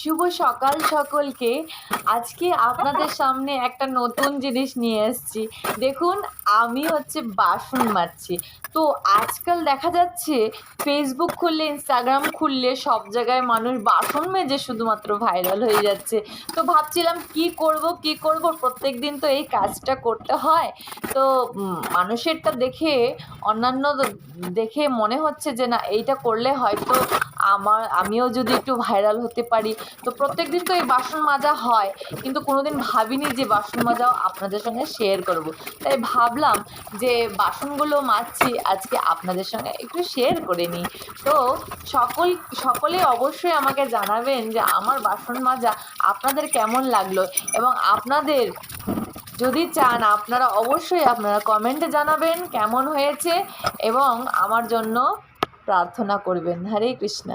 শুভ সকাল সকলকে। আজকে আপনাদের সামনে একটা নতুন জিনিস নিয়ে এসেছি। দেখুন, আমি বাসন মাজছি। তো আজকাল দেখা যাচ্ছে ফেসবুক খুললে, ইনস্টাগ্রাম খুললে সব জায়গায় মানুষ বাসন মেজে শুধুমাত্র ভাইরাল হয়ে যাচ্ছে। তো ভাবছিলাম কি করব, প্রত্যেকদিন তো এই কাজটা করতে হয়। তো মানুষেরটা দেখে, অন্যান্য দেখে মনে হচ্ছে যে না, এইটা করলে হয়তো আমিও যদি একটু ভাইরাল হতে পারি। তো প্রত্যেকদিন তো এই বাসন মাজা হয়, কিন্তু কোনোদিন ভাবিনি যে বাসন মাজাও আপনাদের সঙ্গে শেয়ার করব। তাই ভাবলাম যে বাসনগুলো মাজছি, আজকে আপনাদের সঙ্গে একটু শেয়ার করে নিই। তো সকলে অবশ্যই আমাকে জানাবেন যে আমার বাসন মাজা আপনাদের কেমন লাগলো, এবং আপনাদের যদি চান আপনারা অবশ্যই আপনারা কমেন্টে জানাবেন কেমন হয়েছে, এবং আমার জন্য প্রার্থনা করবেন। হরে কৃষ্ণ।